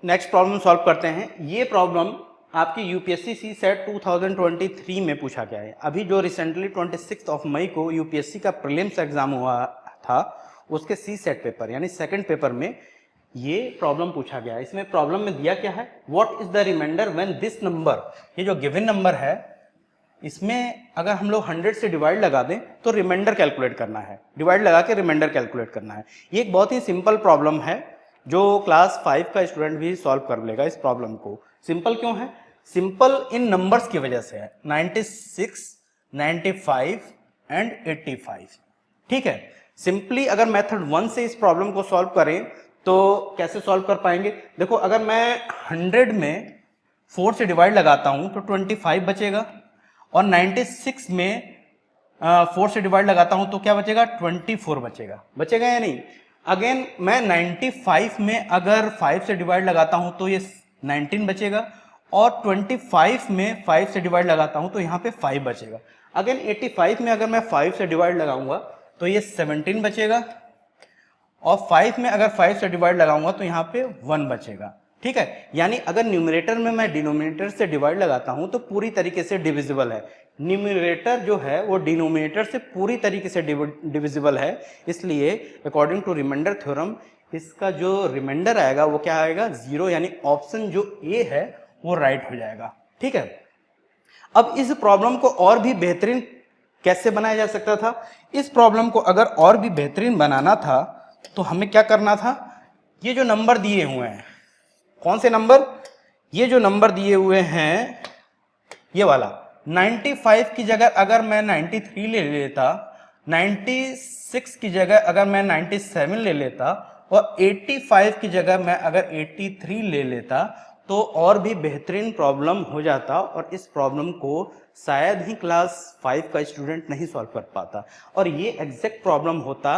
Next problem solve करते हैं। ये प्रॉब्लम आपकी यूपीएससी सी सेट 2023 में पूछा गया है। अभी जो रिसेंटली 26 मई को यूपीएससी का प्रीलिम्स एग्जाम हुआ था, उसके सी सेट पेपर यानी सेकंड पेपर में ये प्रॉब्लम पूछा गया है। इसमें प्रॉब्लम में दिया क्या है, what is the reminder when this number, ये जो गिवन नंबर है इसमें अगर हम लोग 100 से डिवाइड लगा दें तो रिमाइंडर कैलकुलेट करना है, डिवाइड लगा के रिमाइंडर कैलकुलेट करना है। ये एक बहुत ही सिंपल प्रॉब्लम है जो क्लास 5 का स्टूडेंट भी सॉल्व कर लेगा। इस प्रॉब्लम को सिंपल क्यों है, सिंपल इन नंबर्स की वजह से है, 96, 95 एंड 85। ठीक है, सिंपली अगर मेथड 1 से इस प्रॉब्लम को सॉल्व करें तो कैसे सॉल्व कर पाएंगे। देखो, अगर मैं 100 में 4 से डिवाइड लगाता हूं तो 25 बचेगा, और 96 में 4 से डिवाइड लगाता हूं तो क्या बचेगा, 24 बचेगा। बचेगा या नहीं। अगेन मैं 95 में अगर 5 से डिवाइड लगाता हूं तो ये 19 बचेगा, और 25 में 5 से डिवाइड लगाता हूं तो यहाँ पे 5 बचेगा। अगेन 85 में अगर मैं 5 से डिवाइड लगाऊंगा तो ये 17 बचेगा, और 5 में अगर 5 से डिवाइड लगाऊंगा तो यहाँ पे 1 बचेगा। ठीक है, यानी अगर न्यूमरेटर में मैं डिनोमिनेटर से डिवाइड लगाता हूं तो पूरी तरीके से डिविजिबल है। न्यूमरेटर जो है वो डिनोमिनेटर से पूरी तरीके से डिविजिबल है, इसलिए अकॉर्डिंग टू रिमाइंडर थ्योरम इसका जो रिमाइंडर आएगा वो क्या आएगा, 0, यानी ऑप्शन जो ए है वो राइट हो जाएगा। ठीक है, अब इस प्रॉब्लम को और भी बेहतरीन कैसे बनाया जा सकता था। इस प्रॉब्लम को अगर और भी बेहतरीन बनाना था तो हमें क्या करना था, ये जो नंबर दिए हुए हैं, कौन से नंबर, ये जो नंबर दिए हुए हैं ये वाला, 95 की जगह अगर मैं 93 ले लेता, 96 की जगह अगर मैं 97 ले लेता, और 85 की जगह मैं अगर 83 ले लेता तो और भी बेहतरीन प्रॉब्लम हो जाता, और इस प्रॉब्लम को शायद ही क्लास 5 का स्टूडेंट नहीं सॉल्व कर पाता, और ये एग्जैक्ट प्रॉब्लम होता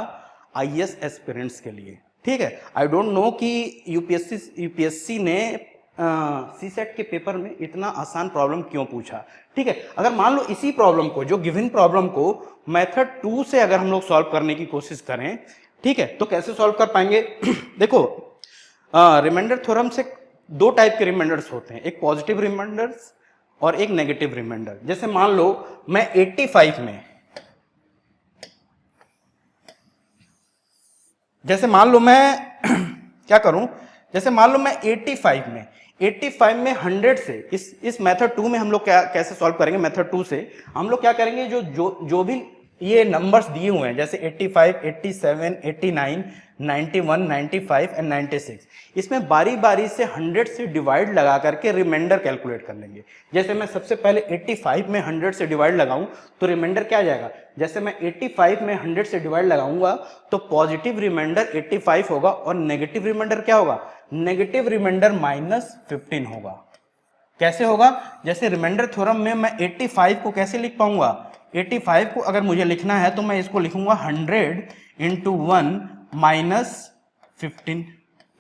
आईएएस एस्पिरेंट्स के लिए। ठीक है, आई डोंट नो कि यूपीएससी ने सी सेट के पेपर में इतना आसान प्रॉब्लम क्यों पूछा। ठीक है, अगर मान लो इसी प्रॉब्लम को, जो गिवन प्रॉब्लम को मेथड 2 से अगर हम लोग सॉल्व करने की कोशिश करें, ठीक है, तो कैसे सॉल्व कर पाएंगे। देखो, रिमाइंडर थ्योरम से दो टाइप के रिमाइंडर्स होते हैं, एक पॉजिटिव रिमाइंडर्स और एक नेगेटिव रिमाइंडर। जैसे मान लो मैं 85 में, जैसे मान लो मैं क्या करूं, जैसे मान लो मैं 85 में 100 से, इस मेथड 2 में हम लोग क्या कैसे सॉल्व करेंगे, मेथड 2 से हम लोग क्या करेंगे, जो भी ये नंबर्स दिए हुए हैं जैसे 85, 87, 89, 91, 95 एंड 96, इसमें बारी बारी से 100 से डिवाइड लगा करके रिमाइंडर कैलकुलेट कर लेंगे। जैसे मैं सबसे पहले 85 में 100 से डिवाइड लगाऊं तो रिमाइंडर क्या आ जाएगा, जैसे मैं 85 में 100 से डिवाइड लगाऊंगा तो पॉजिटिव रिमाइंडर 85 होगा, और नेगेटिव रिमाइंडर क्या होगा, नेगेटिव रिमाइंडर -15 होगा। कैसे होगा, जैसे रिमाइंडर थ्योरम में मैं 85 को कैसे लिख पाऊंगा, 85 को अगर मुझे लिखना है तो मैं इसको लिखूंगा 100 इंटू 1 -15,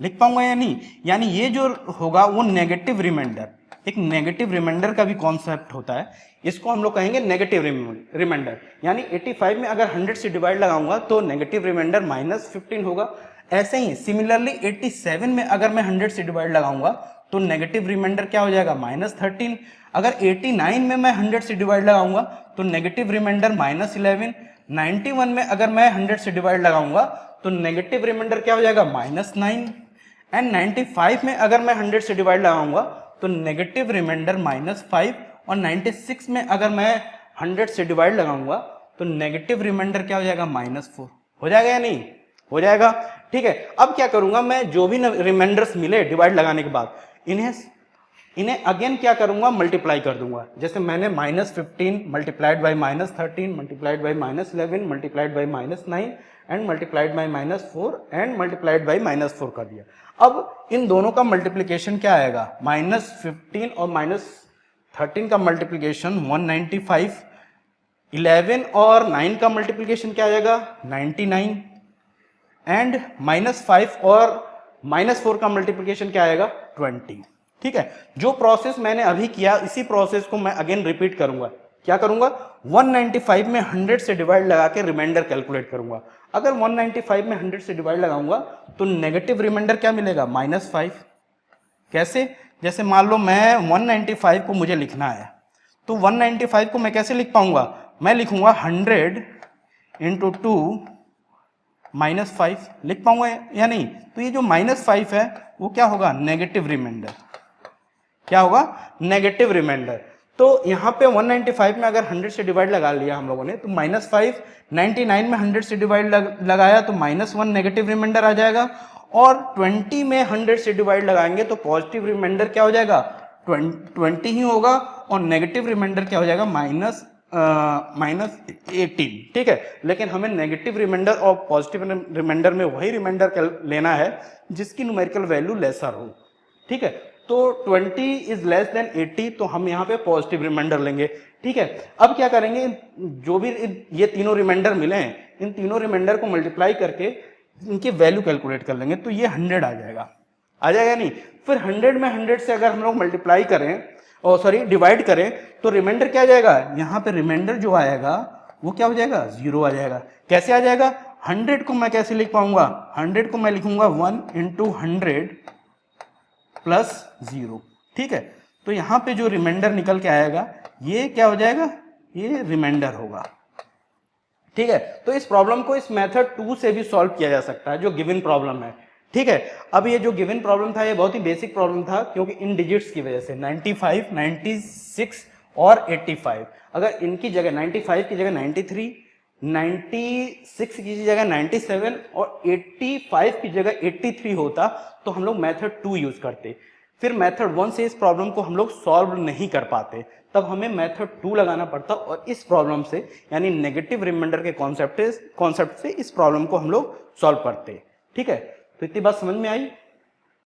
लिख पाऊंगा या नहीं। यानी ये जो होगा वो नेगेटिव रिमाइंडर, एक नेगेटिव रिमाइंडर का भी कॉन्सेप्ट होता है, इसको हम लोग कहेंगे नेगेटिव रिमाइंडर। यानी 85 में अगर 100 से डिवाइड लगाऊंगा तो नेगेटिव रिमाइंडर -15 होगा। ऐसे ही सिमिलरली 87 में अगर मैं 100 से डिवाइड लगाऊंगा तो नेगेटिव रिमाइंडर क्या हो जाएगा, -13। अगर 89 में मैं 100 से डिवाइड लगाऊंगा तो नेगेटिव रिमाइंडर -11। 91 में अगर मैं 100 से डिवाइड लगाऊंगा तो नेगेटिव रिमाइंडर क्या हो जाएगा, -9। एंड 95 में अगर मैं 100 से डिवाइड लगाऊंगा तो नेगेटिव रिमाइंडर -5, और 96 में अगर मैं 100 से डिवाइड लगाऊंगा तो नेगेटिव रिमाइंडर क्या हो जाएगा, -4। हो जाएगा या नहीं, हो जाएगा। ठीक है, अब क्या करूंगा मैं, जो भी रिमाइंडर्स मिले डिवाइड लगाने के बाद इन्हें अगेन क्या करूंगा, मल्टीप्लाई कर दूंगा। जैसे मैंने -15 multiplied by -13 multiplied by -11 multiplied by -9 and multiplied by -4 and multiplied by -4 कर दिया। अब इन दोनों का मल्टीप्लीकेशन क्या आएगा, -15 और -13 का मल्टीप्लीकेशन 195, 11 और 9 का मल्टीप्लीकेशन क्या आएगा, 99, एंड -5 और -4 का मल्टीप्लीकेशन क्या आएगा, 20। ठीक है, जो प्रोसेस मैंने अभी किया इसी प्रोसेस को मैं अगेन रिपीट करूंगा। क्या करूंगा, 195 में 100 से डिवाइड लगा के रिमाइंडर कैलकुलेट करूंगा। अगर 195 में 100 से डिवाइड लगाऊंगा तो नेगेटिव रिमाइंडर क्या मिलेगा, -5। कैसे? जैसे मान लो मैं 195 को मुझे लिखना है, तो 195 को मैं कैसे लिख पाऊंगा? मैं लिखूंगा 100 इंटू 2 माइनस 5, लिख पाऊंगा या नहीं? तो ये जो माइनस 5 है वो क्या होगा? Negative reminder. क्या होगा? Negative reminder. तो यहाँ पे 195 में अगर 100 से डिवाइड लगा लिया हम लोगों ने, तो माइनस 5, 99 में 100 से डिवाइड लगाया तो -1 नेगेटिव रिमाइंडर आ जाएगा, और 20 में 100 से डिवाइड लगाएंगे तो पॉजिटिव रिमाइंडर क्या हो जाएगा? 20 ही होगा, और नेगेटिव रिमाइंडर क्या हो जाएगा? -18। ठीक है, लेकिन हमें नेगेटिव रिमाइंडर और पॉजिटिव रिमाइंडर में वही रिमाइंडर लेना है जिसकी न्यूमेरिकल वैल्यू लेसर हो। ठीक है, तो 20 इज लेस देन 80, तो हम यहाँ पे पॉजिटिव रिमाइंडर लेंगे। ठीक है, अब क्या करेंगे? जो भी ये तीनों रिमाइंडर मिले हैं, इन तीनों रिमाइंडर को मल्टीप्लाई करके इनकी वैल्यू कैलकुलेट कर लेंगे, तो ये 100 आ जाएगा। आ जाएगा नहीं? फिर 100 में 100 से अगर हम लोग मल्टीप्लाई करें, और सॉरी डिवाइड करें, तो रिमाइंडर क्या आ जाएगा? यहाँ पे रिमाइंडर जो आएगा वो क्या हो जाएगा? 0 आ जाएगा। कैसे आ जाएगा? 100 को मैं कैसे लिख पाऊंगा? 100 को मैं लिखूंगा 1 इंटू 100 प्लस 0। ठीक है, तो यहाँ पे जो रिमाइंडर निकल के आएगा ये क्या हो जाएगा? ये रिमाइंडर होगा। ठीक है, तो इस प्रॉब्लम को इस मेथड 2 से भी सॉल्व किया जा सकता है, जो गिवन प्रॉब्लम है। ठीक है, अब ये जो गिवन प्रॉब्लम था ये बहुत ही बेसिक प्रॉब्लम था, क्योंकि इन डिजिट्स की वजह से 95, 96 और 85, अगर इनकी जगह 95 की जगह 93, 96 की जगह 97 और 85 की जगह 83 होता तो हम लोग मेथड 2 यूज करते। फिर मेथड 1 से इस प्रॉब्लम को हम लोग सॉल्व नहीं कर पाते, तब हमें मेथड 2 लगाना पड़ता, और इस प्रॉब्लम से यानी नेगेटिव रिमाइंडर के कॉन्सेप्ट से इस प्रॉब्लम को हम लोग सॉल्व करते। ठीक है, तो इतनी बात समझ में आई?